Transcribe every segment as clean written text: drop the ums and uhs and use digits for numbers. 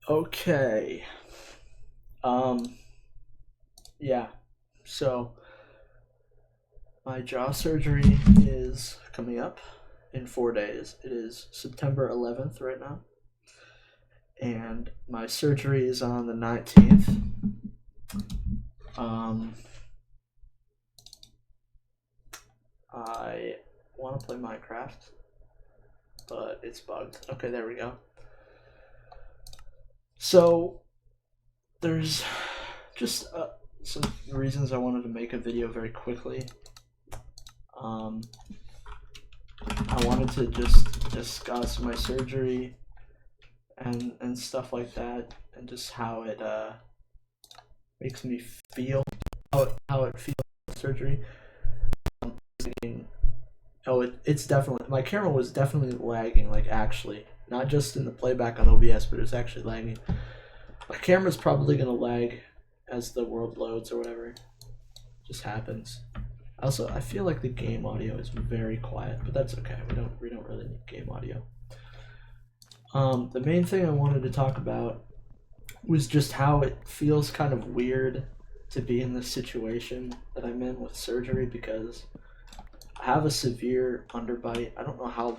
Okay. Um, yeah. So my jaw surgery is coming up in 4 days. It is September 11th right now, and my surgery is on the 19th. Um, I want to play Minecraft, but it's bugged. Okay, there we go. So there's just some reasons I wanted to make a video very quickly. Um, I wanted to just discuss my surgery and stuff like that, and just how it makes me feel, how it feels surgery. Thinking, oh, it's definitely, my camera was definitely lagging, like actually, not just in the playback on OBS, but it was actually lagging. My camera's probably gonna lag as the world loads or whatever. Just happens. Also, I feel like the game audio is very quiet, but that's okay. We don't really need game audio. The main thing I wanted to talk about was just how it feels kind of weird to be in this situation that I'm in with surgery, because I have a severe underbite. I don't know how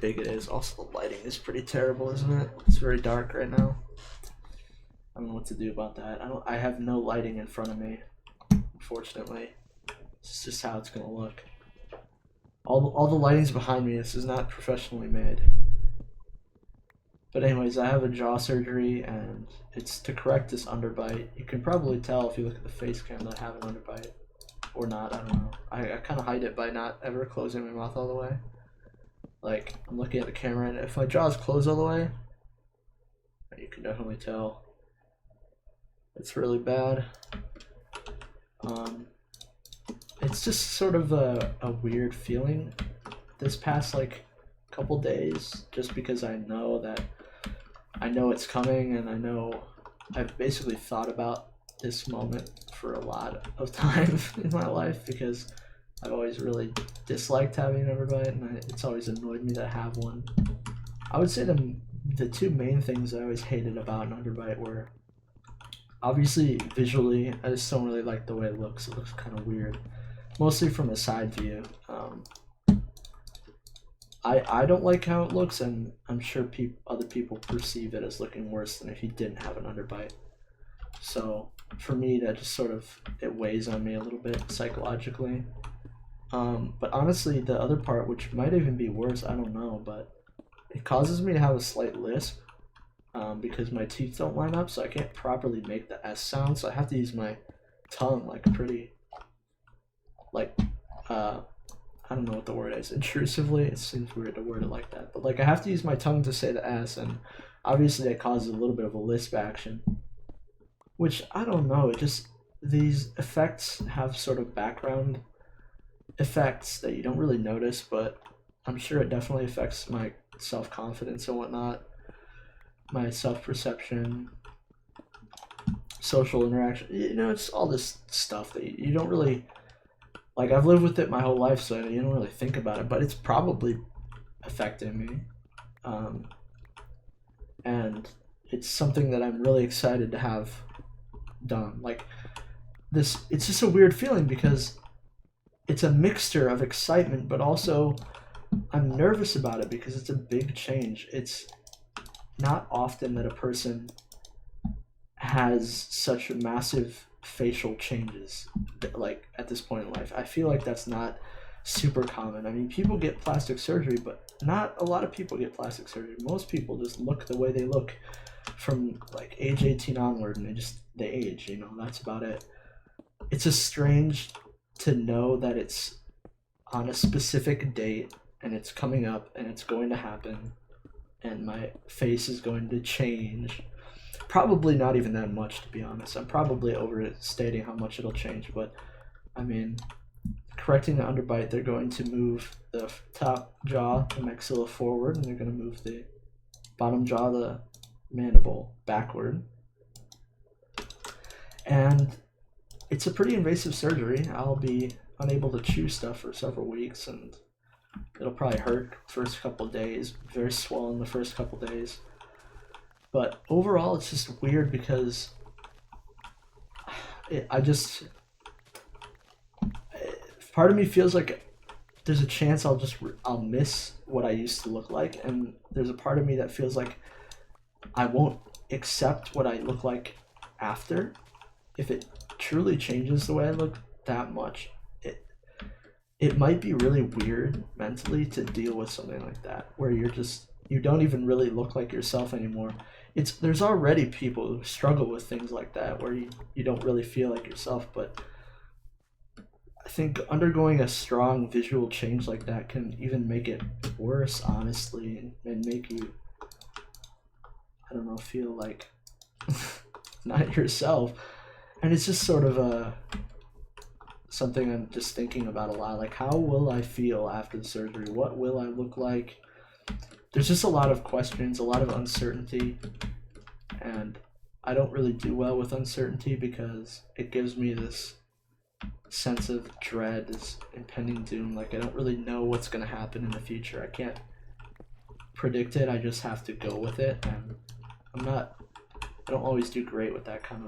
big it is. Also, the lighting is pretty terrible, isn't it? It's very dark right now. I don't know what to do about that. I have no lighting in front of me, unfortunately. It's just how it's gonna look. All the lighting's behind me. This is not professionally made. But anyways, I have a jaw surgery, and it's to correct this underbite. You can probably tell if you look at the face cam that I have an underbite. Or not, I don't know. I kind of hide it by not ever closing my mouth all the way. Like, I'm looking at the camera, and if my jaw is closed all the way, you can definitely tell. It's really bad. It's just sort of a weird feeling this past, like, couple days, just because I know it's coming, and I know I've basically thought about this moment for a lot of time in my life, because I've always really disliked having an underbite, and it's always annoyed me to have one. I would say the two main things I always hated about an underbite were, obviously, visually, I just don't really like the way it looks. It looks kind of weird, mostly from a side view. I don't like how it looks, and I'm sure other people perceive it as looking worse than if you didn't have an underbite. So for me, that just sort of, it weighs on me a little bit psychologically. But honestly, the other part, which might even be worse, I don't know, but it causes me to have a slight lisp, because my teeth don't line up, so I can't properly make the S sound. So I have to use my tongue like pretty, like, I don't know what the word is. Intrusively, it seems weird to word it like that, but like I have to use my tongue to say the S, and obviously that causes a little bit of a lisp action, which I don't know. It just, these effects have sort of background effects that you don't really notice, but I'm sure it definitely affects my self confidence and whatnot, my self perception, social interaction. It's all this stuff that you don't really, like, I've lived with it my whole life, so you don't really think about it, but it's probably affecting me. Um, and it's something that I'm really excited to have done. Like, it's just a weird feeling, because it's a mixture of excitement, but also I'm nervous about it because it's a big change. It's not often that a person has such massive facial changes, like, at this point in life. I feel like that's not super common. I mean, people get plastic surgery, but not a lot of people get plastic surgery. Most people just look the way they look from like age 18 onward, and they age, that's about it. It's just strange to know that it's on a specific date, and it's coming up, and it's going to happen, and my face is going to change. Probably not even that much, to be honest. I'm probably overstating how much it'll change, but I mean, correcting the underbite, they're going to move the top jaw, the maxilla, forward, and they're going to move the bottom jaw, the mandible, backward. And it's a pretty invasive surgery. I'll be unable to chew stuff for several weeks, and it'll probably hurt the first couple of days, very swollen the first couple of days. But overall, it's just weird because part of me feels like there's a chance I'll miss what I used to look like, and there's a part of me that feels like I won't accept what I look like after. If it truly changes the way I look that much, it might be really weird mentally to deal with something like that, where you don't even really look like yourself anymore. There's already people who struggle with things like that, where you don't really feel like yourself, but I think undergoing a strong visual change like that can even make it worse, honestly, and make you, I don't know, feel like not yourself. And it's just sort of something I'm just thinking about a lot. Like, how will I feel after the surgery? What will I look like? There's just a lot of questions, a lot of uncertainty, and I don't really do well with uncertainty because it gives me this sense of dread, this impending doom. Like, I don't really know what's going to happen in the future. I can't predict it. I just have to go with it, and I don't always do great with that kind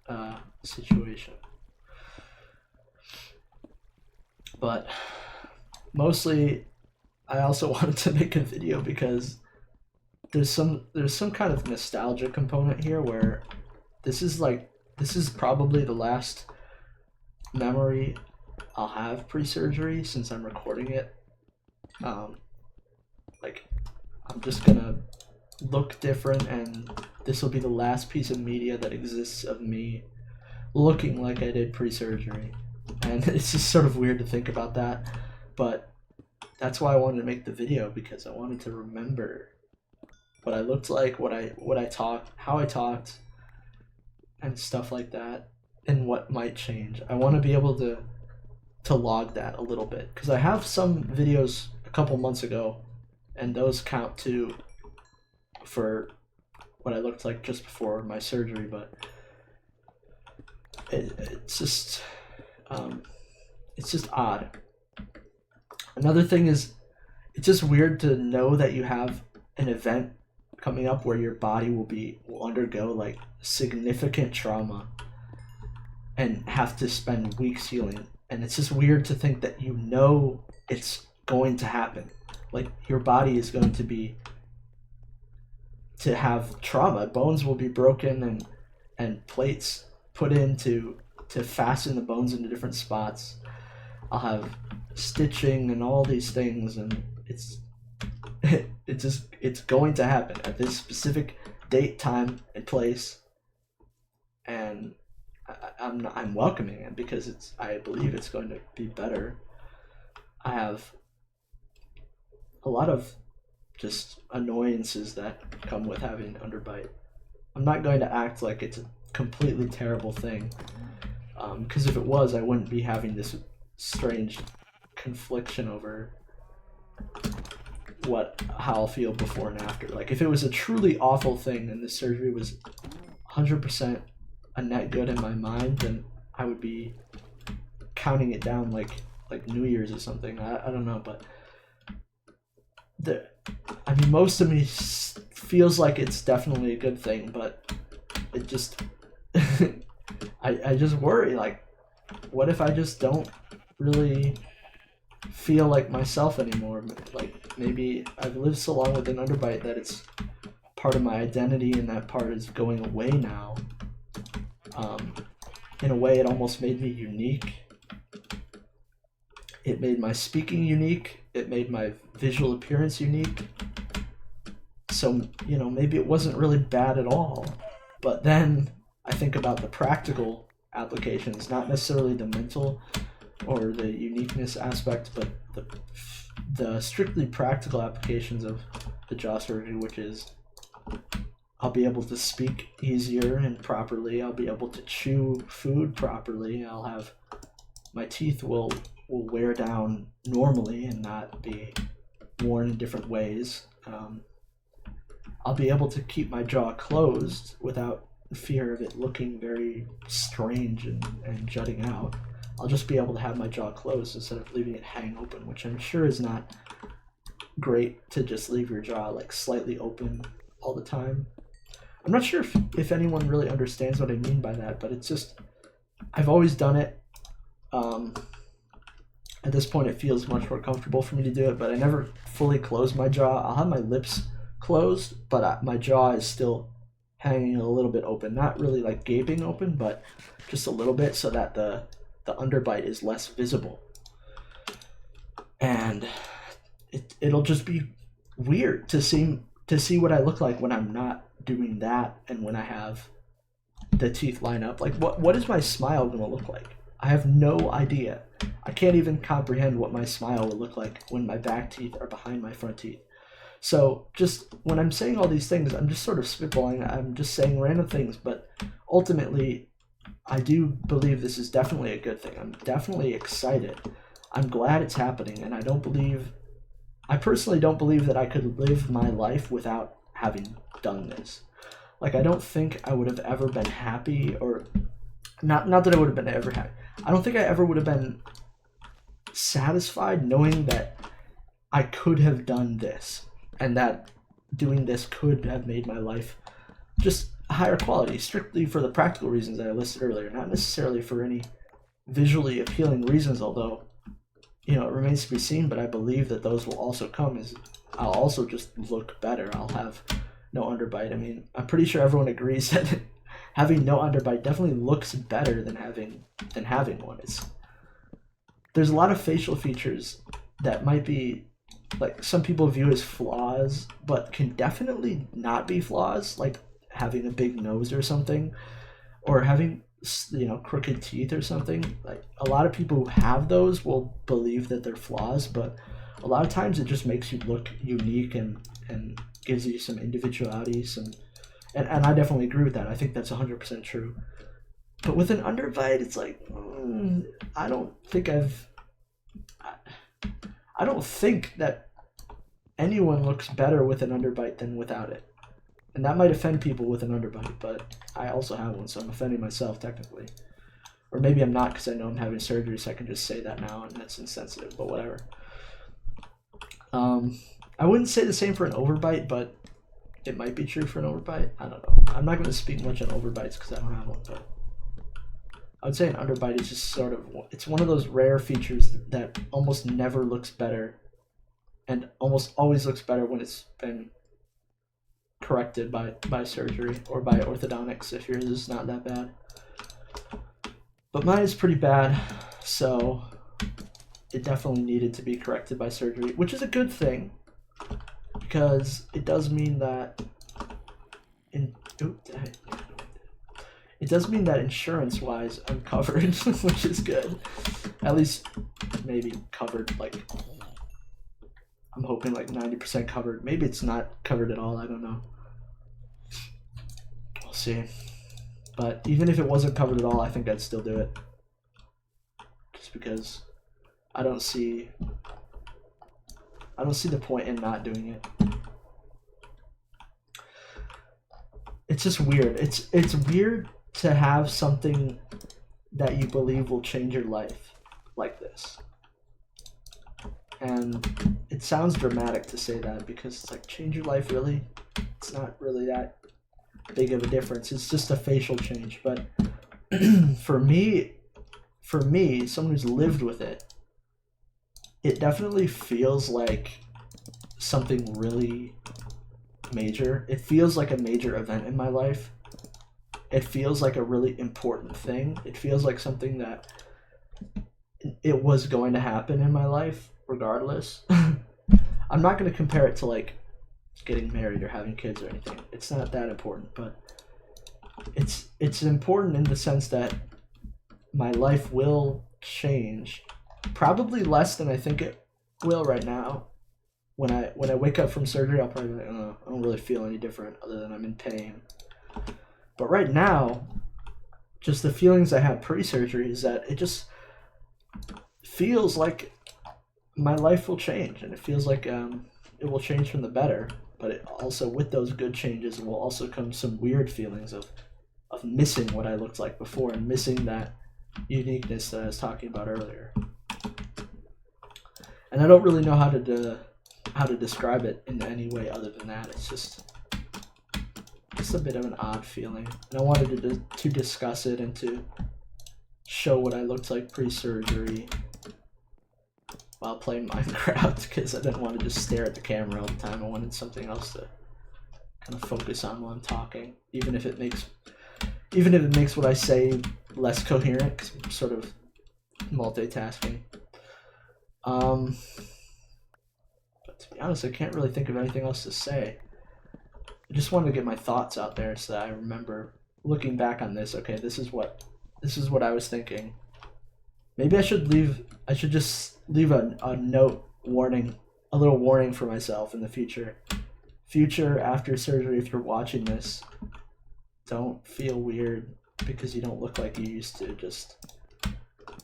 of situation. But mostly, I also wanted to make a video because there's some kind of nostalgia component here, where this is probably the last memory I'll have pre-surgery since I'm recording it. Like, I'm just gonna look different, and this will be the last piece of media that exists of me looking like I did pre-surgery. And it's just sort of weird to think about that, but that's why I wanted to make the video, because I wanted to remember what I looked like, what I talked, how I talked, and stuff like that, and what might change. I want to be able to log that a little bit, because I have some videos a couple months ago, and those count too for what I looked like just before my surgery. But it's just odd. Another thing is, it's just weird to know that you have an event coming up where your body will undergo like significant trauma and have to spend weeks healing. And it's just weird to think that you know it's going to happen. Like, your body is going to have trauma. Bones will be broken and plates put in to fasten the bones into different spots. I'll have stitching and all these things, and it's going to happen at this specific date, time, and place, and I'm welcoming it because I believe it's going to be better. I have a lot of just annoyances that come with having underbite. I'm not going to act like it's a completely terrible thing, because if it was, I wouldn't be having this strange confliction over how I'll feel before and after. Like, if it was a truly awful thing and the surgery was 100% a net good in my mind, then I would be counting it down like New Year's or something. I don't know, but most of me feels like it's definitely a good thing, but it just I just worry, like, what if I just don't really feel like myself anymore? Like, maybe I've lived so long with an underbite that it's part of my identity, and that part is going away now. In a way, it almost made me unique. It made my speaking unique. It made my visual appearance unique. So, maybe it wasn't really bad at all. But then I think about the practical applications, not necessarily the mental or the uniqueness aspect, but the strictly practical applications of the jaw surgery, which is I'll be able to speak easier and properly. I'll be able to chew food properly. My teeth will wear down normally and not be worn in different ways. I'll be able to keep my jaw closed without fear of it looking very strange and jutting out. I'll just be able to have my jaw closed instead of leaving it hang open, which I'm sure is not great, to just leave your jaw like slightly open all the time. I'm not sure if anyone really understands what I mean by that, but it's just, I've always done it. At this point, it feels much more comfortable for me to do it, but I never fully close my jaw. I'll have my lips closed, but my jaw is still hanging a little bit open. Not really like gaping open, but just a little bit, so that the underbite is less visible. And it'll just be weird to see what I look like when I'm not doing that, and when I have the teeth line up. Like, what is my smile gonna look like? I have no idea. I can't even comprehend what my smile will look like when my back teeth are behind my front teeth. So just when I'm saying all these things, I'm just sort of spitballing. I'm just saying random things, but ultimately, I do believe this is definitely a good thing. I'm definitely excited. I'm glad it's happening, and I personally don't believe that I could live my life without having done this. Like, I don't think I would have ever been happy, or not that I would have been ever happy. I don't think I ever would have been satisfied knowing that I could have done this, and that doing this could have made my life just higher quality, strictly for the practical reasons that I listed earlier, not necessarily for any visually appealing reasons, although, you know, it remains to be seen, but I believe that those will also come. As I'll also just look better. I'll have no underbite. I mean, I'm pretty sure everyone agrees that having no underbite definitely looks better than having one. There's a lot of facial features that might be, like, some people view as flaws, but can definitely not be flaws, like having a big nose or something, or having, you know, crooked teeth or something. Like, a lot of people who have those will believe that they're flaws, but a lot of times it just makes you look unique and gives you some individuality, and I definitely agree with that. I think that's 100% true. But with an underbite, it's like, I don't think that anyone looks better with an underbite than without it. And that might offend people with an underbite, but I also have one, so I'm offending myself technically. Or maybe I'm not, because I know I'm having surgery, so I can just say that now, and that's insensitive, but whatever. I wouldn't say the same for an overbite, but it might be true for an overbite. I don't know. I'm not going to speak much on overbites because I don't have one, but I would say an underbite is just sort of, it's one of those rare features that almost never looks better, and almost always looks better when it's been corrected by surgery or by orthodontics, if yours is not that bad. But mine is pretty bad, so it definitely needed to be corrected by surgery, which is a good thing, because it does mean that insurance-wise I'm covered, which is good. At least maybe covered, like, I'm hoping like 90% covered. Maybe it's not covered at all, I don't know. We'll see. But even if it wasn't covered at all, I think I'd still do it. Just because I don't see the point in not doing it. It's just weird. It's weird to have something that you believe will change your life like this. And it sounds dramatic to say that, because it's like, change your life, really? It's not really that big of a difference. It's just a facial change. But for me, someone who's lived with it, it definitely feels like something really major. It feels like a major event in my life. It feels like a really important thing. It feels like something that it was going to happen in my life regardless. I'm not going to compare it to like getting married or having kids or anything. It's not that important, but it's important in the sense that my life will change, probably less than I think it will right now. When I wake up from surgery, I'll probably be like, I don't really feel any different other than I'm in pain. But right now, just the feelings I had pre-surgery is that it just feels like my life will change, and it feels like it will change from the better. But it also, with those good changes, will also come some weird feelings of missing what I looked like before, and missing that uniqueness that I was talking about earlier. And I don't really know how to describe it in any way other than that. It's just, just a bit of an odd feeling, and I wanted to discuss it and to show what I looked like pre-surgery while playing Minecraft, because I didn't want to just stare at the camera all the time. I wanted something else to kind of focus on while I'm talking, even if it makes what I say less coherent, because I'm sort of multitasking. But to be honest, I can't really think of anything else to say. I just wanted to get my thoughts out there so that I remember looking back on this. Okay, this is what I was thinking. Maybe I should just leave a note warning, a little warning for myself in the future. Future after surgery, if you're watching this, don't feel weird because you don't look like you used to. Just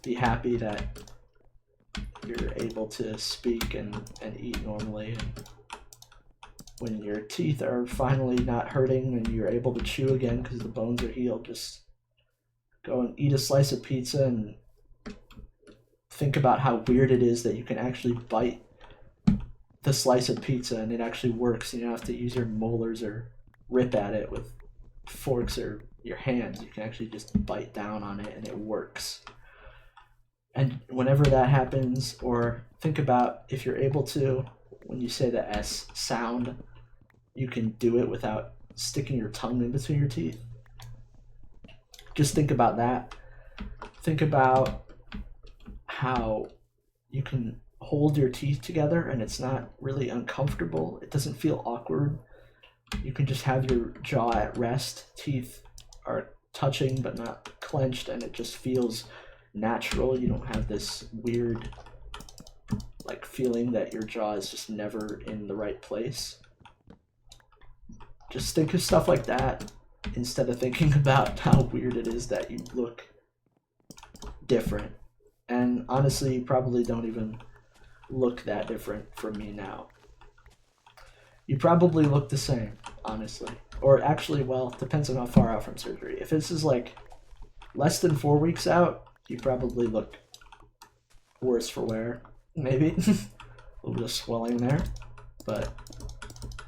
be happy that you're able to speak and eat normally. And when your teeth are finally not hurting and you're able to chew again because the bones are healed, just go and eat a slice of pizza and think about how weird it is that you can actually bite the slice of pizza and it actually works. You don't have to use your molars or rip at it with forks or your hands. You can actually just bite down on it and it works. And whenever that happens, or think about if you're able to, when you say the S sound, you can do it without sticking your tongue in between your teeth. Just think about that. Think about how you can hold your teeth together and it's not really uncomfortable. It doesn't feel awkward. You can just have your jaw at rest. Teeth are touching but not clenched, and it just feels natural. You don't have this weird like feeling that your jaw is just never in the right place. Just think of stuff like that instead of thinking about how weird it is that you look different. And honestly, you probably don't even look that different from me now. You probably look the same, honestly. Or actually, well, depends on how far out from surgery. If this is like less than 4 weeks out, you probably look worse for wear, maybe. A little bit of swelling there, but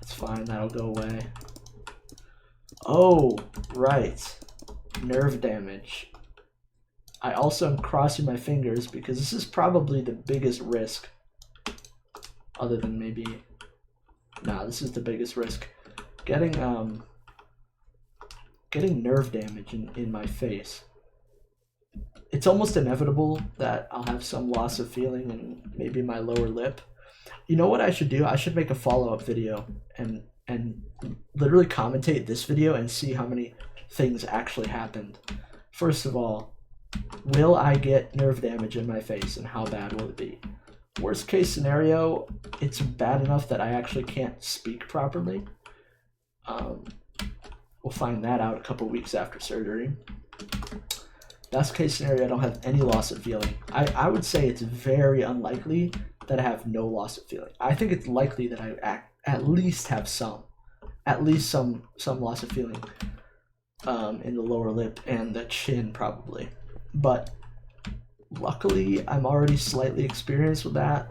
it's fine, that'll go away. Oh, right. Nerve damage. I also am crossing my fingers because this is probably the biggest risk. Other than maybe... Nah, this is the biggest risk. Getting nerve damage in my face. It's almost inevitable that I'll have some loss of feeling in maybe my lower lip. You know what I should do? I should make a follow-up video and literally commentate this video and see how many things actually happened. First of all, will I get nerve damage in my face and how bad will it be? Worst case scenario, it's bad enough that I actually can't speak properly. We'll find that out a couple weeks after surgery. Best case scenario, I don't have any loss of feeling. I would say it's very unlikely that I have no loss of feeling. I think it's likely that I at least have some loss of feeling in the lower lip and the chin probably. But luckily, I'm already slightly experienced with that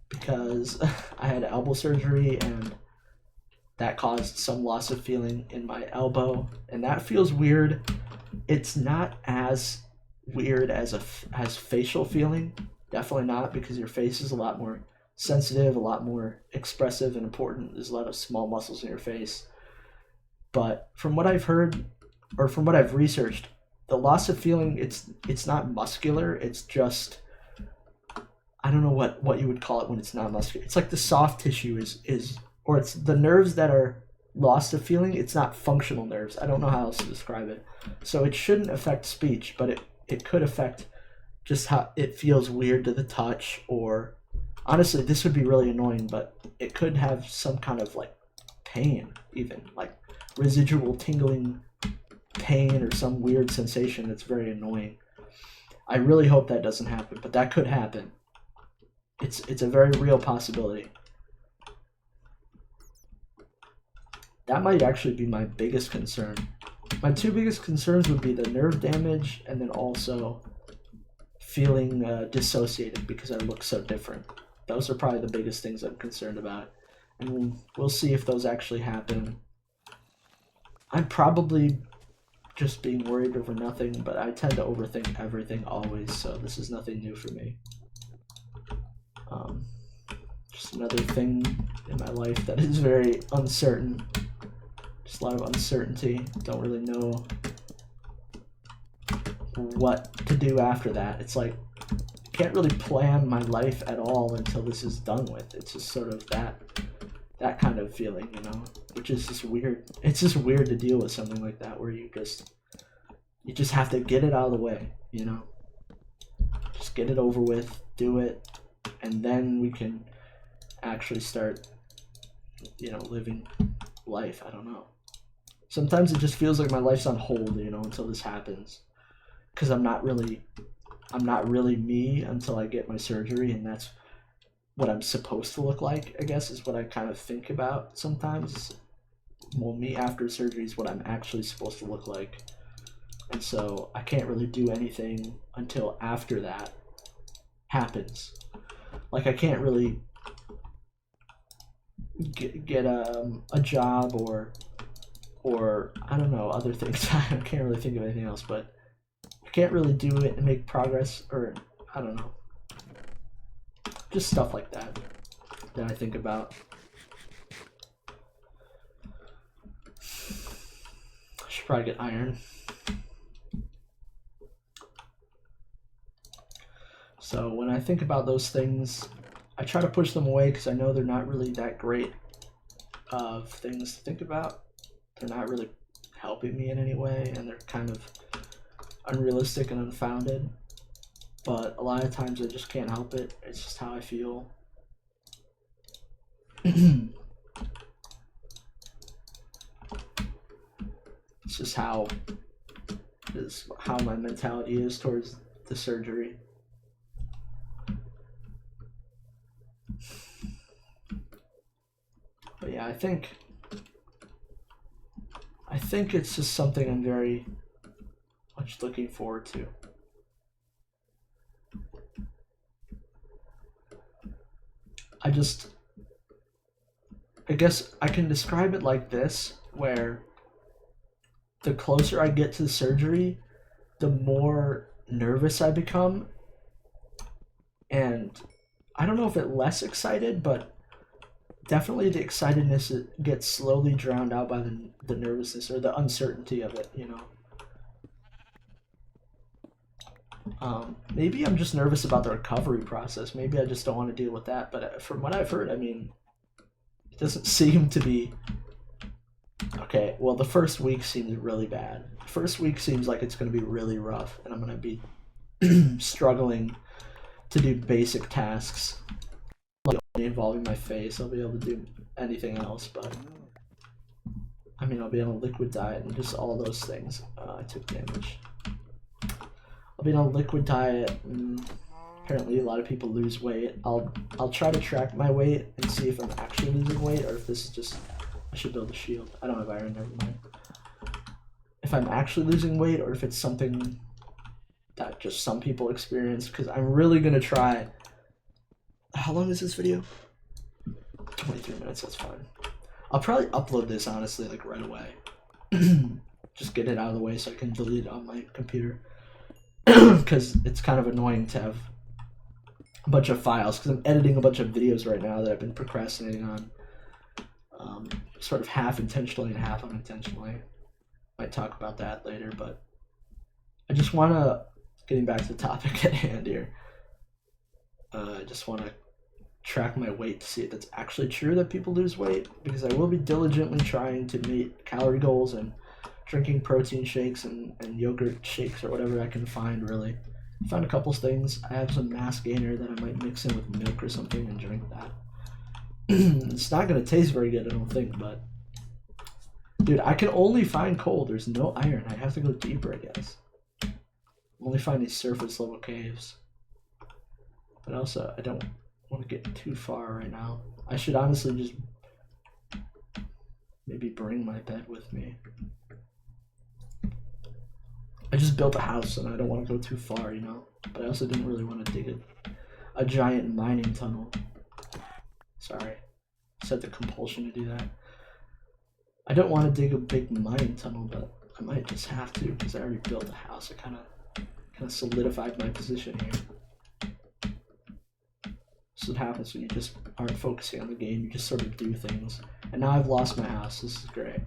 because I had elbow surgery and that caused some loss of feeling in my elbow, and that feels weird. It's not as weird as facial feeling, definitely not, because your face is a lot more sensitive, a lot more expressive and important. There's a lot of small muscles in your face. But from what I've heard, or from what I've researched, the loss of feeling, it's not muscular, it's just, I don't know what you would call it when it's not muscular. It's like the soft tissue is or it's the nerves that are lost of feeling. It's not functional nerves. I don't know how else to describe it. So it shouldn't affect speech, but it could affect just how it feels weird to the touch, or honestly, this would be really annoying, but it could have some kind of like pain, even like residual tingling pain or some weird sensation that's very annoying. I really hope that doesn't happen, but that could happen. It's a very real possibility. That might actually be my biggest concern. My two biggest concerns would be the nerve damage and then also feeling dissociated because I look so different. Those are probably the biggest things I'm concerned about. And we'll see if those actually happen. I'm probably just being worried over nothing, but I tend to overthink everything always, so this is nothing new for me. Just another thing in my life that is very uncertain. Just a lot of uncertainty. Don't really know what to do after that. It's like I can't really plan my life at all until this is done with. It's just sort of that kind of feeling, you know, which is just weird. It's just weird to deal with something like that where you just have to get it out of the way, you know. Just get it over with, do it, and then we can actually start, you know, living life. I don't know. Sometimes it just feels like my life's on hold, you know, until this happens, because I'm not really me until I get my surgery, and that's what I'm supposed to look like, I guess, is what I kind of think about sometimes. Well, me after surgery is what I'm actually supposed to look like, and so I can't really do anything until after that happens. Like I can't really get a job or I don't know, other things. I can't really think of anything else, but I can't really do it and make progress, or I don't know, just stuff like that I think about. I should probably get iron. So when I think about those things, I try to push them away because I know they're not really that great of things to think about. They're not really helping me in any way, and they're kind of unrealistic and unfounded. But a lot of times I just can't help it. It's just how I feel. It's just how my mentality is towards the surgery. But yeah, I think it's just something I'm very much looking forward to. I guess I can describe it like this, where the closer I get to the surgery, the more nervous I become, and I don't know if it less excited, but definitely the excitedness gets slowly drowned out by the nervousness or the uncertainty of it, you know. Maybe I'm just nervous about the recovery process. Maybe I just don't want to deal with that. But from what I've heard, I mean, it doesn't seem to be... Okay, well, the first week seems really bad. The first week seems like it's going to be really rough, and I'm going to be struggling to do basic tasks. Like involving my face, I'll be able to do anything else, but... I mean, I'll be on a liquid diet and just all those things. I took damage. I'll be on a liquid diet, and apparently a lot of people lose weight. I'll try to track my weight and see if I'm actually losing weight, or if this is just... I should build a shield. I don't have iron, never mind. If I'm actually losing weight, or if it's something that just some people experience, because I'm really going to try... How long is this video? 23 minutes, that's fine. I'll probably upload this, honestly, like right away. Just get it out of the way so I can delete it on my computer. Because it's kind of annoying to have a bunch of files, because I'm editing a bunch of videos right now that I've been procrastinating on. Sort of half intentionally and half unintentionally. Might talk about that later, but I just want to, getting back to the topic at hand here, I just want to track my weight to see if it's actually true that people lose weight, because I will be diligently trying to meet calorie goals and drinking protein shakes and yogurt shakes or whatever I can find, really. I found a couple things. I have some mass gainer that I might mix in with milk or something and drink that. It's not going to taste very good, I don't think, but... Dude, I can only find coal. There's no iron. I have to go deeper, I guess. Only find these surface level caves. But also, I don't want to get too far right now. I should honestly just maybe bring my bed with me. I just built a house and I don't want to go too far, you know? But I also didn't really want to dig a giant mining tunnel. Sorry. I just had the compulsion to do that. I don't want to dig a big mining tunnel, but I might just have to because I already built a house. I kind of solidified my position here. This is what happens when you just aren't focusing on the game. You just sort of do things. And now I've lost my house. This is great.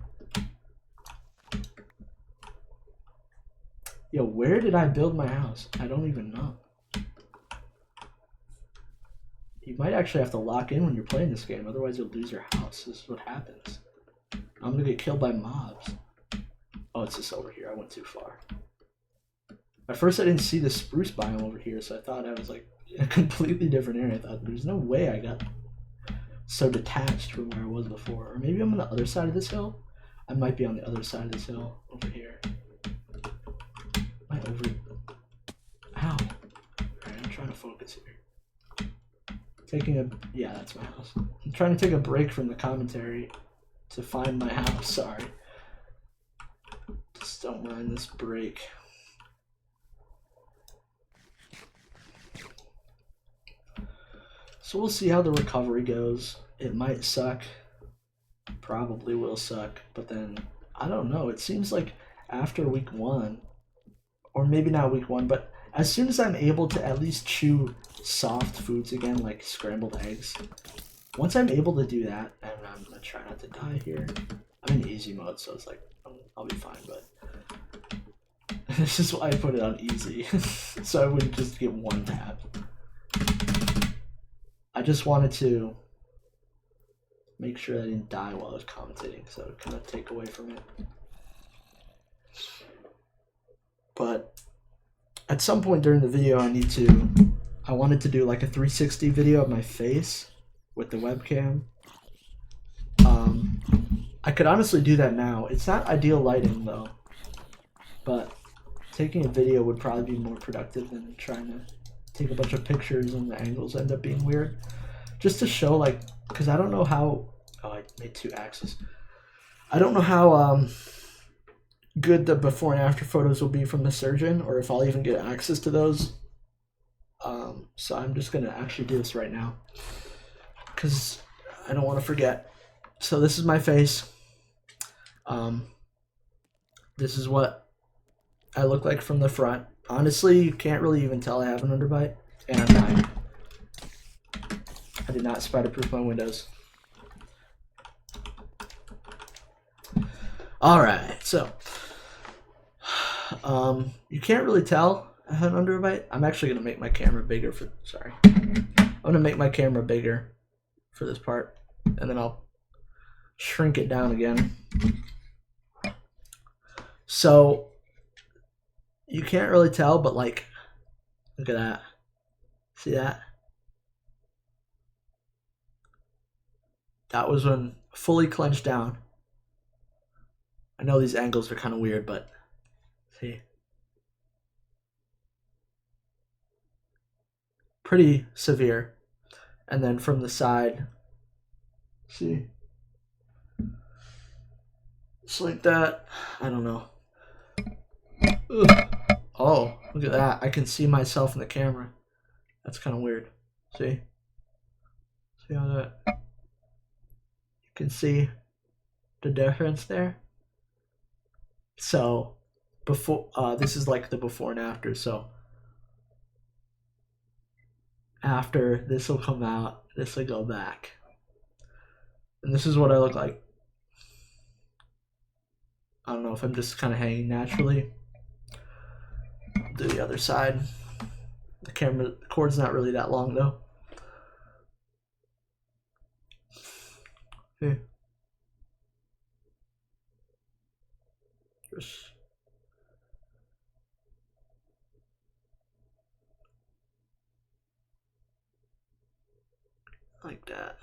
Yo, where did I build my house? I don't even know. You might actually have to lock in when you're playing this game, otherwise you'll lose your house. This is what happens. I'm gonna get killed by mobs. Oh, it's just over here. I went too far. At first I didn't see the spruce biome over here, so I thought I was like in a completely different area. I thought there's no way I got so detached from where I was before. Or maybe I'm on the other side of this hill? I might be on the other side of this hill over here. Ow. Alright, I'm trying to focus here. Yeah, that's my house. I'm trying to take a break from the commentary to find my house, sorry. Just don't mind this break. So we'll see how the recovery goes. It might suck. Probably will suck, but then, I don't know. It seems like after week 1, or maybe not week 1, but as soon as I'm able to at least chew soft foods again, like scrambled eggs, once I'm able to do that, and I'm gonna try not to die here. I'm in easy mode, so it's like I'll be fine. But this is why I put it on easy, so I wouldn't just get one tap. I just wanted to make sure I didn't die while I was commentating, so it kind of take away from it. But at some point during the video, I wanted to do like a 360 video of my face with the webcam. I could honestly do that now. It's not ideal lighting though, but taking a video would probably be more productive than trying to take a bunch of pictures and the angles end up being weird. Just to show, like, because I don't know how, oh, I made 2 axes. I don't know how good the before and after photos will be from the surgeon, or if I'll even get access to those. So I'm just gonna actually do this right now because I don't want to forget. So this is my face. This is what I look like from the front. Honestly, you can't really even tell I have an underbite, and I'm dying. I did not spider-proof my windows. Alright, so you can't really tell I had an underbite. I'm actually gonna make my camera bigger for I'm gonna make my camera bigger for this part, and then I'll shrink it down again. So you can't really tell, but like, look at that. See that? That was when fully clenched down. I know these angles are kind of weird, but see. Pretty severe. And then from the side, see? Just like that. I don't know. Ugh. Oh, look at that. I can see myself in the camera. That's kind of weird. See? See how that... You can see the difference there? So, before, this is like the before and after, so after this will come out, this will go back. And this is what I look like. I don't know if I'm just kind of hanging naturally. I'll do the other side. The cord's not really that long though. Okay. Just like that.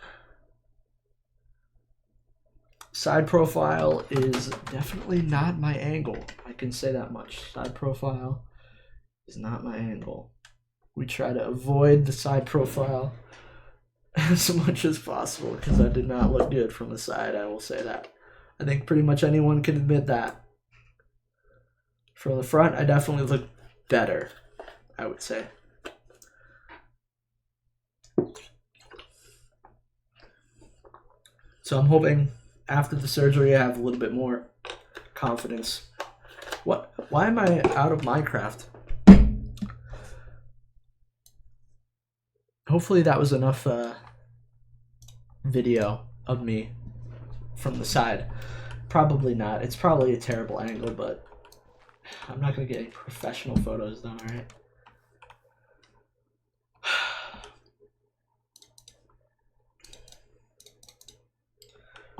Side profile is definitely not my angle. I can say that much. Side profile is not my angle. We try to avoid the side profile as much as possible because I did not look good from the side, I will say that. I think pretty much anyone can admit that. From the front, I definitely look better, I would say. So I'm hoping after the surgery I have a little bit more confidence. What? Why am I out of Minecraft? Hopefully that was enough video of me from the side. Probably not. It's probably a terrible angle, but I'm not going to get any professional photos done, alright?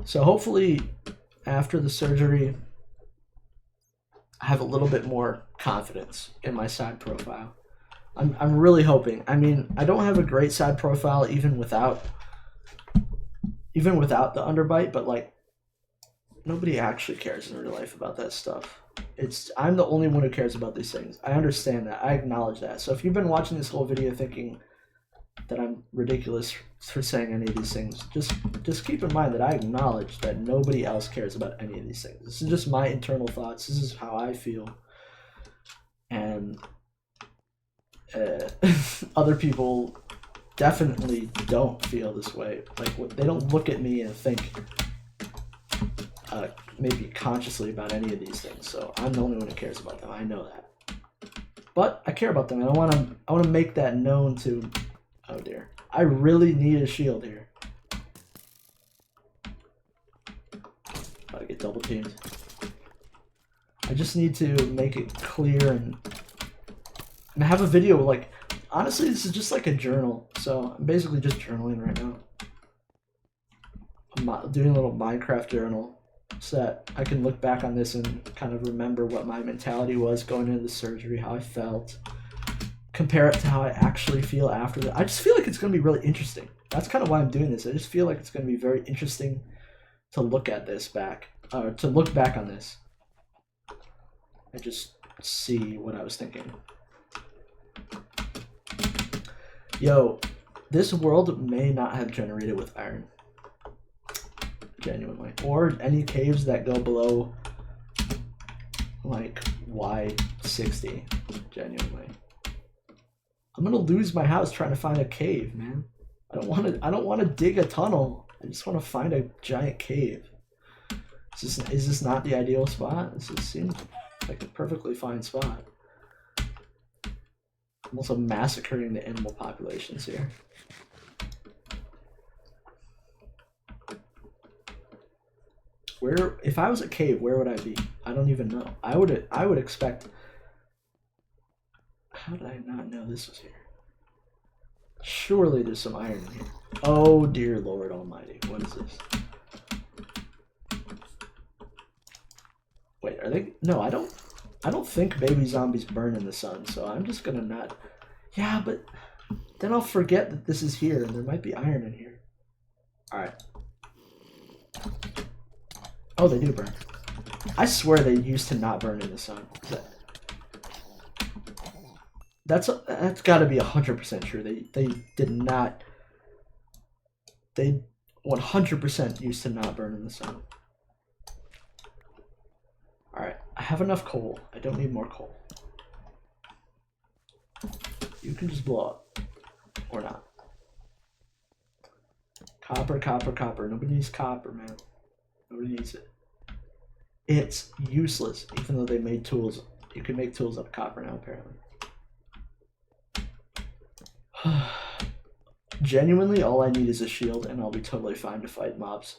So hopefully after the surgery, I have a little bit more confidence in my side profile. I'm really hoping. I mean, I don't have a great side profile even without the underbite, but like nobody actually cares in real life about that stuff. I'm the only one who cares about these things. I understand that. I acknowledge that. So if you've been watching this whole video thinking that I'm ridiculous for saying any of these things, just keep in mind that I acknowledge that nobody else cares about any of these things. This is just my internal thoughts. This is how I feel. And other people definitely don't feel this way. Like, they don't look at me and think maybe consciously about any of these things. So I'm the only one who cares about them. I know that. But I care about them, and I want to make that known to... Oh dear. I really need a shield here. Gotta get double teamed. I just need to make it clear and have a video. Like, honestly, this is just like a journal. So I'm basically just journaling right now. I'm doing a little Minecraft journal so that I can look back on this and kind of remember what my mentality was going into the surgery, how I felt. Compare it to how I actually feel after that. I just feel like it's going to be really interesting. That's kind of why I'm doing this. I just feel like it's going to be very interesting to look at this back, to look back on this and just see what I was thinking. Yo, this world may not have generated with iron. Genuinely. Or any caves that go below like Y60. Genuinely. I'm gonna lose my house trying to find a cave, man. I don't want to dig a tunnel. I just want to find a giant cave. Is this not the ideal spot? This just seems like a perfectly fine spot. I'm also massacring the animal populations here. Where, if I was a cave, where would I be? I don't even know. I would expect. How did I not know this was here? Surely there's some iron in here. Oh dear Lord Almighty, what is this? Wait, are they? No, I don't think baby zombies burn in the sun, so I'm just gonna not. Yeah, but then I'll forget that this is here and there might be iron in here. Alright. Oh, they do burn. I swear they used to not burn in the sun. That's got to be 100% true. They did not. They 100% used to not burn in the sun. All right, I have enough coal. I don't need more coal. You can just blow up, or not. Copper, copper, copper. Nobody needs copper, man. Nobody needs it. It's useless, even though they made tools. You can make tools out of copper now, apparently. Genuinely, all I need is a shield, and I'll be totally fine to fight mobs.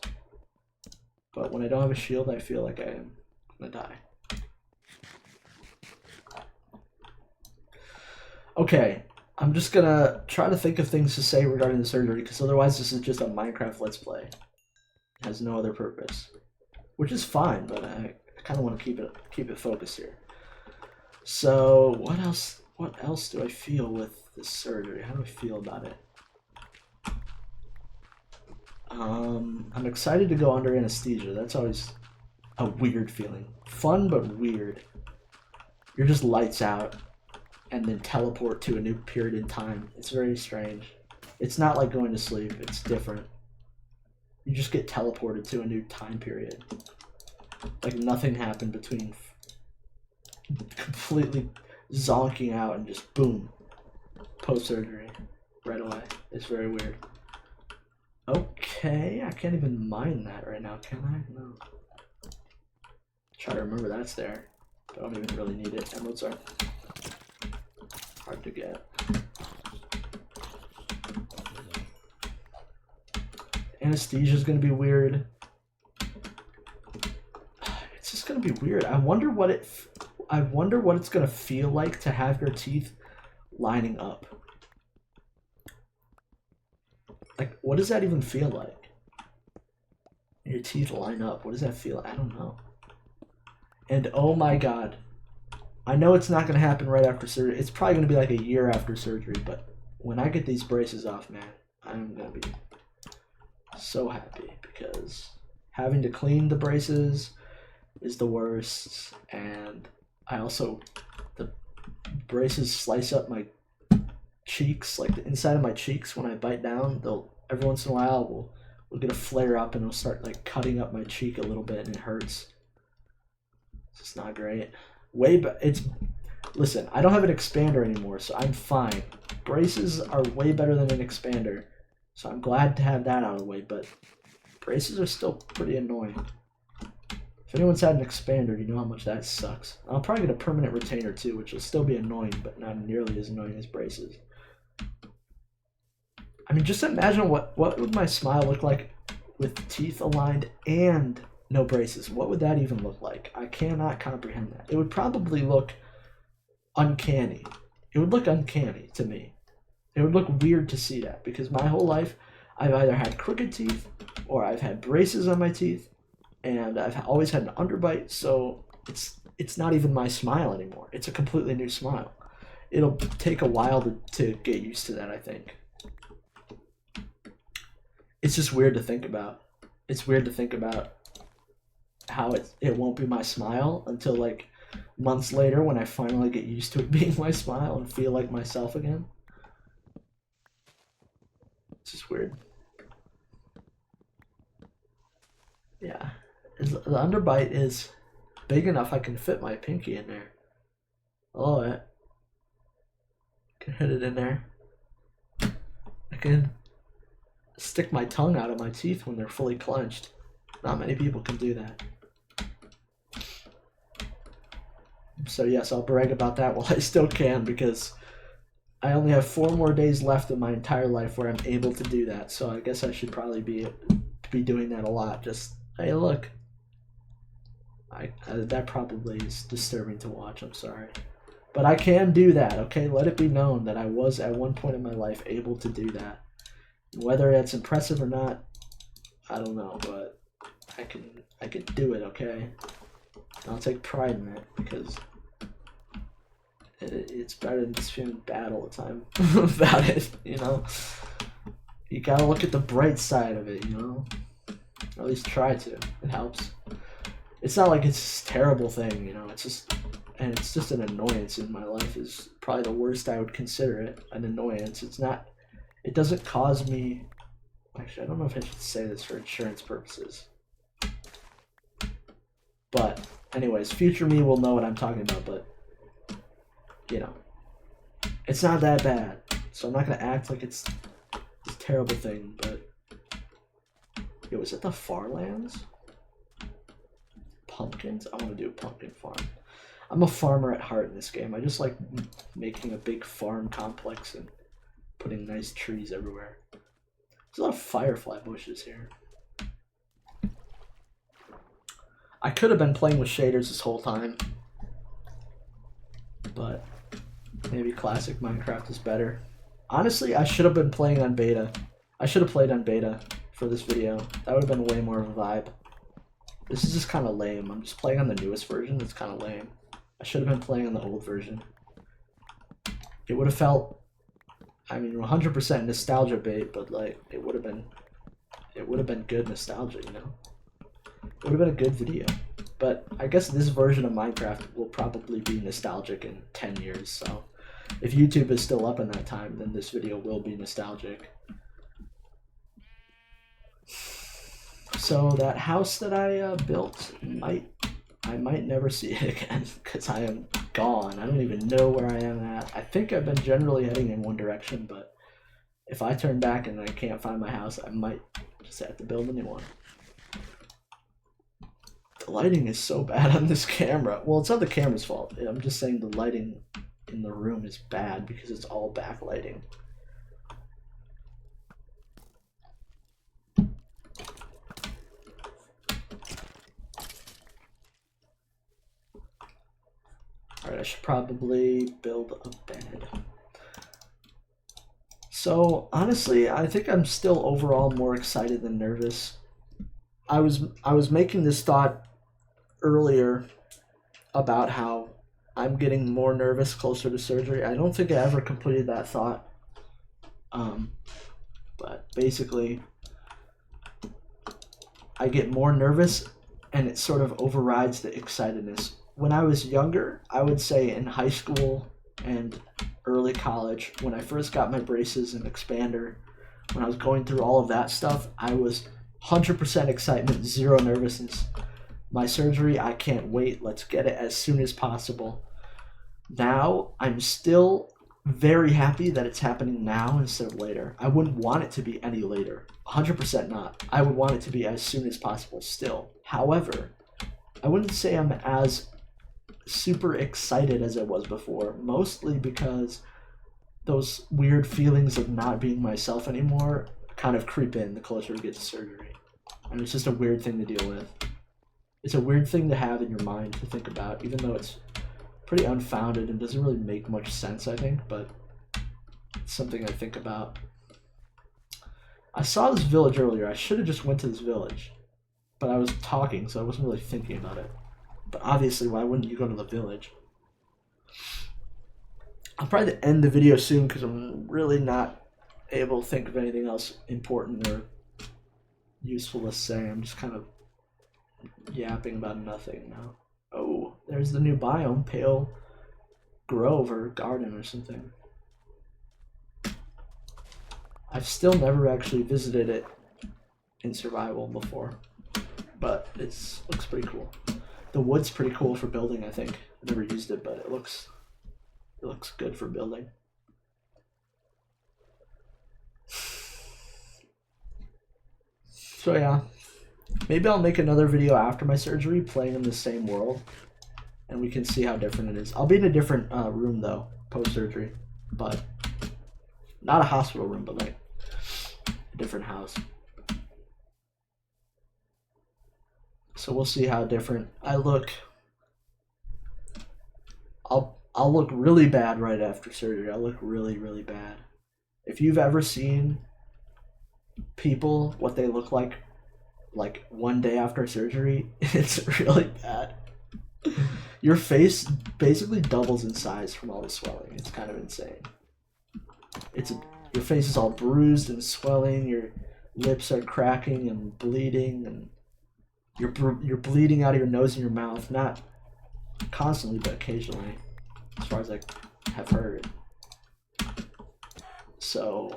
But when I don't have a shield, I feel like I am gonna die. Okay, I'm just gonna try to think of things to say regarding the surgery, because otherwise this is just a Minecraft Let's Play. It has no other purpose. Which is fine, but I kind of want to keep it focused here. So, what else do I feel with this surgery? How do I feel about it? I'm excited to go under anesthesia. That's always a weird feeling. Fun, but weird. You're just lights out and then teleport to a new period in time. It's very strange. It's not like going to sleep. It's different. You just get teleported to a new time period. Like nothing happened between completely zonking out and just boom. Post-surgery. Right away. It's very weird. Okay. Okay, I can't even mine that right now, can I? No. Try to remember that's there. I don't even really need it. Emeralds are hard to get. Anesthesia is gonna be weird. It's just gonna be weird. I wonder what it's gonna feel like to have your teeth lining up. Like, what does that even feel like? Your teeth line up. What does that feel like? I don't know. And oh my god. I know it's not gonna happen right after surgery. It's probably gonna be like a year after surgery, but when I get these braces off, man, I'm gonna be so happy because having to clean the braces is the worst, and the braces slice up my cheeks, like the inside of my cheeks when I bite down. They'll every once in a while we'll get a flare up and it'll start like cutting up my cheek a little bit and it hurts. It's just not great. Listen, I don't have an expander anymore, so I'm fine. Braces are way better than an expander, so I'm glad to have that out of the way, but braces are still pretty annoying. If anyone's had an expander, you know how much that sucks. I'll probably get a permanent retainer too, which will still be annoying, but not nearly as annoying as braces. I mean, just imagine what would my smile look like with teeth aligned and no braces. What would that even look like? I cannot comprehend that. It would probably look uncanny. It would look uncanny to me. It would look weird to see that because my whole life I've either had crooked teeth or I've had braces on my teeth and I've always had an underbite, so it's not even my smile anymore. It's a completely new smile. It'll take a while to get used to that, I think. It's just weird to think about. It's weird to think about how it won't be my smile until like months later when I finally get used to it being my smile and feel like myself again. It's just weird. Yeah. The underbite is big enough I can fit my pinky in there. Oh, I can hit it in there. I can stick my tongue out of my teeth when they're fully clenched. Not many people can do that. So yes, I'll brag about that while I still can because I only have 4 more days left in my entire life where I'm able to do that. So I guess I should probably be doing that a lot. Just, hey, look. That probably is disturbing to watch. I'm sorry. But I can do that, okay? Let it be known that I was at one point in my life able to do that. Whether that's impressive or not, I don't know, but I can do it, okay? I'll take pride in it because it's better than just feeling bad all the time about it, you know? You gotta look at the bright side of it, you know? Or at least try to. It helps. It's not like it's a terrible thing, you know? It's just an annoyance in my life is probably the worst I would consider it, an annoyance. It doesn't cause me... Actually, I don't know if I should say this for insurance purposes. But, anyways, future me will know what I'm talking about, but, you know, it's not that bad. So I'm not going to act like it's this terrible thing, but... Yo, is it the Farlands? Pumpkins? I want to do a pumpkin farm. I'm a farmer at heart in this game. I just like making a big farm complex and putting nice trees everywhere. There's a lot of firefly bushes here. I could have been playing with shaders this whole time, but maybe classic Minecraft is better. Honestly, I should have been playing on beta. I should have played on beta for this video. That would have been way more of a vibe. This is just kind of lame. I'm just playing on the newest version. It's kind of lame. I should have been playing on the old version. It would have felt, I mean, 100% nostalgia bait, but like it would have been good nostalgia, you know. It would have been a good video. But I guess this version of Minecraft will probably be nostalgic in 10 years. So if YouTube is still up in that time, then this video will be nostalgic. So that house that I built, I might never see it again because I am gone. I don't even know where I am at. I think I've been generally heading in one direction, but if I turn back and I can't find my house, I might Just have to build a new one. The lighting is so bad on this camera. Well, it's not the camera's fault. I'm just saying the lighting in the room is bad because it's all backlighting. Alright, I should probably build a bed. So honestly, I think I'm still overall more excited than nervous. I was making this thought earlier about how I'm getting more nervous closer to surgery. I don't think I ever completed that thought. But basically, I get more nervous and it sort of overrides the excitedness. When I was younger, I would say in high school and early college, when I first got my braces and expander, when I was going through all of that stuff, I was 100% excitement, zero nervousness. My surgery, I can't wait. Let's get it as soon as possible. Now, I'm still very happy that it's happening now instead of later. I wouldn't want it to be any later. 100% not. I would want it to be as soon as possible still. However, I wouldn't say I'm as super excited as I was before, mostly because those weird feelings of not being myself anymore kind of creep in the closer we get to surgery. And it's just a weird thing to deal with. It's a weird thing to have in your mind to think about, even though it's pretty unfounded and doesn't really make much sense, I think, but it's something I think about. I saw this village earlier. I should have just went to this village, but I was talking, so I wasn't really thinking about it. But obviously, why wouldn't you go to the village? I'll probably end the video soon because I'm really not able to think of anything else important or useful to say. I'm just kind of yapping about nothing now. Oh, there's the new biome, Pale Grove or Garden or something. I've still never actually visited it in survival before, but it looks pretty cool. The wood's pretty cool for building, I think. I've never used it, but it looks good for building. So yeah, maybe I'll make another video after my surgery playing in the same world, and we can see how different it is. I'll be in a different room though, post-surgery, but not a hospital room, but like a different house. So we'll see how different I look. I'll look really bad right after surgery. I'll look really, really bad. If you've ever seen people, what they look like one day after surgery, it's really bad. Your face basically doubles in size from all the swelling. It's kind of insane. Your face is all bruised and swelling. Your lips are cracking and bleeding, and you're bleeding out of your nose and your mouth. Not constantly, but occasionally, as far as I have heard. So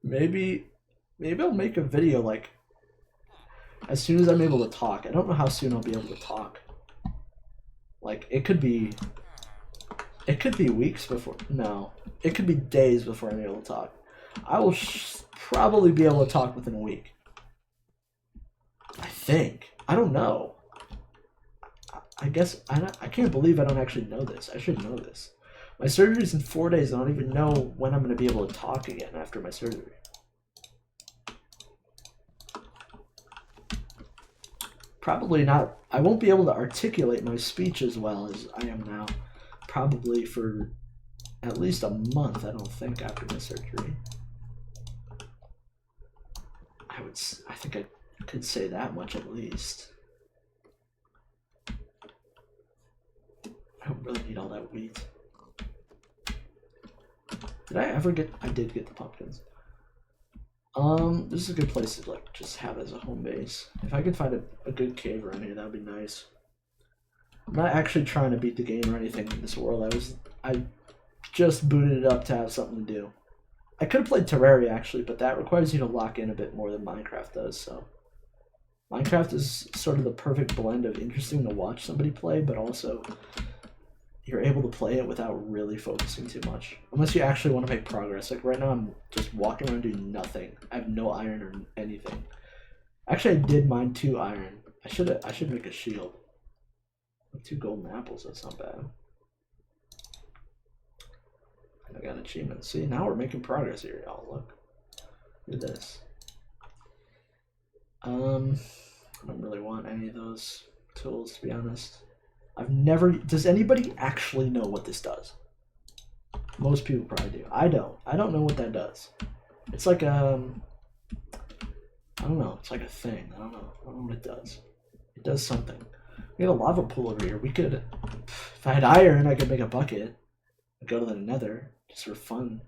maybe I'll make a video like as soon as I'm able to talk. I don't know how soon I'll be able to talk. Like it could be weeks before. No, it could be days before I'm able to talk. I will probably be able to talk within a week. I think. I don't know. I guess I can't believe I don't actually know this. I should know this. My surgery's in 4 days. I don't even know when I'm going to be able to talk again after my surgery. Probably not. I won't be able to articulate my speech as well as I am now. Probably for at least a month, I don't think, after my surgery. I think I could say that much at least. I don't really need all that wheat. Did I ever get... I did get the pumpkins. This is a good place to like just have as a home base. If I could find a good cave around here, that would be nice. I'm not actually trying to beat the game or anything in this world. I just booted it up to have something to do. I could have played Terraria actually, but that requires you to lock in a bit more than Minecraft does, so Minecraft is sort of the perfect blend of interesting to watch somebody play, but also you're able to play it without really focusing too much. Unless you actually want to make progress. Like right now I'm just walking around doing nothing. I have no iron or anything. Actually I did mine 2 iron. I should make a shield. 2 golden apples, that's not bad. And I got an achievement. See, now we're making progress here, y'all. Look at this. I don't really want any of those tools, to be honest. I've never... Does anybody actually know what this does? Most people probably do. I don't. I don't know what that does. It's like I don't know. It's like a thing. I don't know. I don't know what it does. It does something. We got a lava pool over here. We could... If I had iron, I could make a bucket. I'd go to the nether. Just for fun.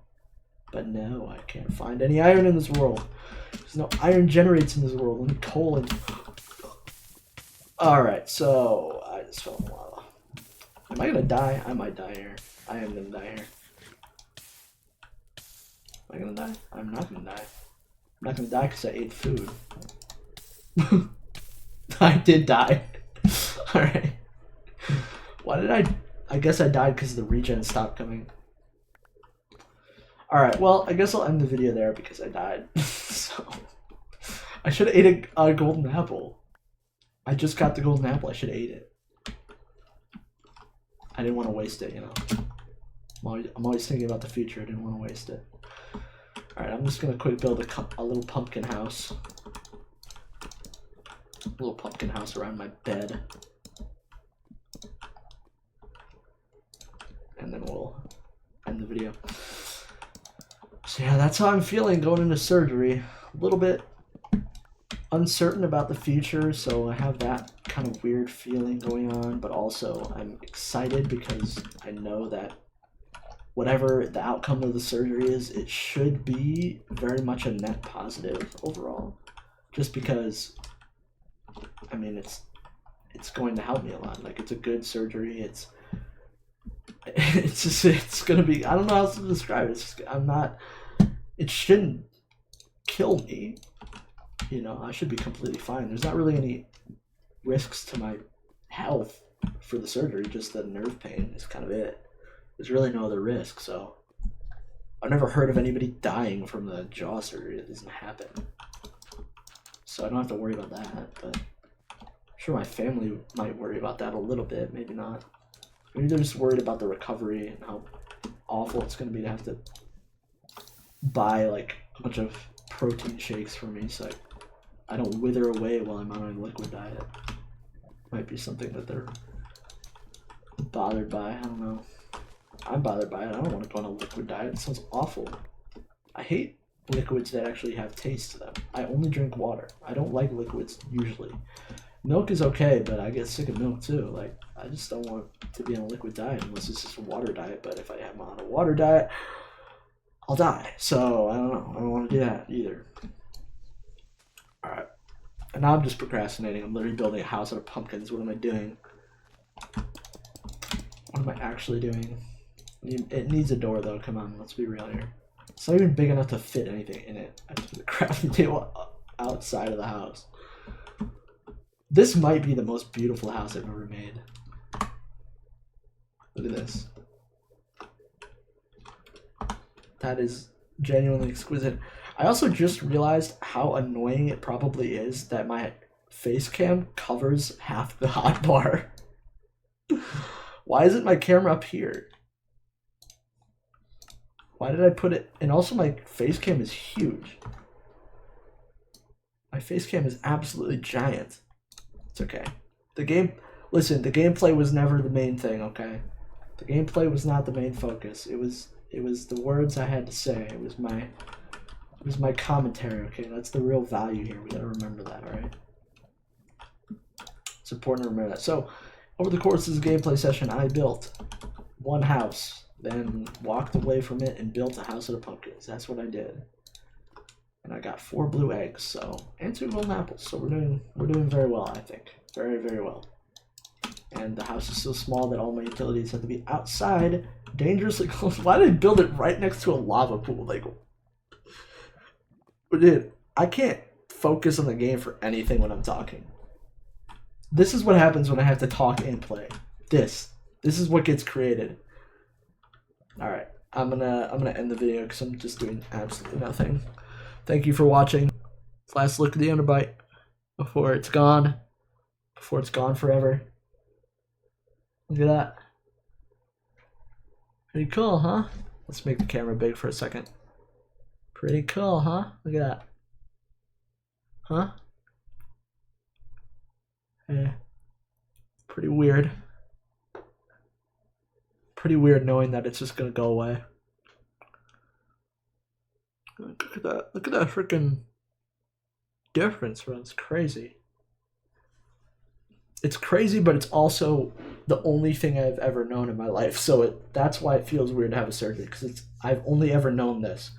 But no, I can't find any iron in this world. There's no iron generates in this world. Only coal and... Alright, so... I just fell in lava. Am I gonna die? I might die here. I am gonna die here. Am I gonna die? I'm not gonna die. I'm not gonna die because I ate food. I did die. Alright. Why did I guess I died because the regen stopped coming. Alright, well, I guess I'll end the video there because I died. So, I should have ate a golden apple. I just got the golden apple. I should have ate it. I didn't want to waste it, you know. I'm always thinking about the future. I didn't want to waste it. Alright, I'm just going to quick build a little pumpkin house. A little pumpkin house around my bed. And then we'll end the video. So yeah, that's how I'm feeling going into surgery. A little bit uncertain about the future, so I have that kind of weird feeling going on, but also I'm excited because I know that whatever the outcome of the surgery is, it should be very much a net positive overall. Just because, I mean, it's going to help me a lot. Like, it's a good surgery. It's gonna be, I don't know how else to describe it. It's just, it shouldn't kill me. You know, I should be completely fine. There's not really any risks to my health for the surgery, just the nerve pain is kind of it. There's really no other risk, so I've never heard of anybody dying from the jaw surgery. It doesn't happen. So I don't have to worry about that, but I'm sure my family might worry about that a little bit, maybe not. Maybe they're just worried about the recovery and how awful it's going to be to have to buy like a bunch of protein shakes for me so I don't wither away while I'm on a liquid diet. Might be something that they're bothered by. I don't know. I'm bothered by it. I don't want to go on a liquid diet. It sounds awful. I hate liquids that actually have taste to them. I only drink water. I don't like liquids usually. Milk is okay, but I get sick of milk too. Like, I just don't want to be on a liquid diet unless it's just a water diet. But if I am on a water diet, I'll die. So I don't know. I don't want to do that either. Alright. And now I'm just procrastinating. I'm literally building a house out of pumpkins. What am I doing? What am I actually doing? It needs a door though. Come on, let's be real here. It's not even big enough to fit anything in it. I just put the crafting table outside of the house. This might be the most beautiful house I've ever made. Look at this. That is genuinely exquisite. I also just realized how annoying it probably is that my face cam covers half the hotbar. Why isn't my camera up here? Why did I put it? And also my face cam is huge. My face cam is absolutely giant. It's okay. Listen, the gameplay was never the main thing, okay? The gameplay was not the main focus. It was the words I had to say. It was my commentary, okay? That's the real value here. We gotta remember that, alright? It's important to remember that. So, over the course of this gameplay session, I built one house, then walked away from it and built a house out of pumpkins. That's what I did. And I got 4 blue eggs, so, and 2 golden apples. So we're doing very well, I think. Very, very well. And the house is so small that all my utilities have to be outside, dangerously close. Why did I build it right next to a lava pool? Like, dude, I can't focus on the game for anything when I'm talking. This is what happens when I have to talk and play. This. This is what gets created. All right, I'm gonna end the video because I'm just doing absolutely nothing. Thank you for watching. Last look at the underbite before it's gone. Before it's gone forever. Look at that. Pretty cool, huh? Let's make the camera big for a second. Pretty cool, huh? Look at that. Huh? Yeah. Pretty weird. Pretty weird knowing that it's just gonna go away. Look at that. Look at that freaking difference, bro. It's crazy. It's crazy, but it's also the only thing I've ever known in my life. So that's why it feels weird to have a surgery, because I've only ever known this.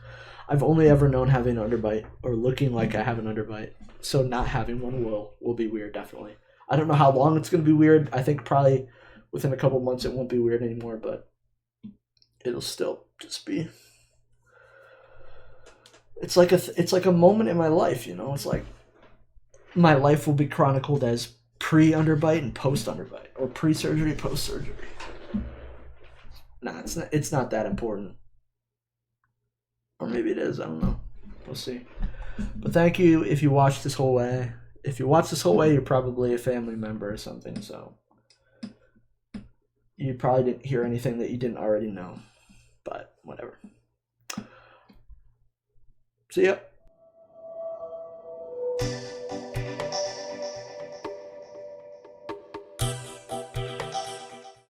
I've only ever known having an underbite or looking like I have an underbite. So not having one will be weird, definitely. I don't know how long it's going to be weird. I think probably within a couple months it won't be weird anymore, but it'll still just be. It's like a moment in my life, you know. It's like my life will be chronicled as pre-underbite and post-underbite, or pre-surgery, post-surgery. Nah, it's not that important. Or maybe it is, I don't know. We'll see. But thank you if you watched this whole way. If you watched this whole way, you're probably a family member or something, so you probably didn't hear anything that you didn't already know. But whatever. See ya.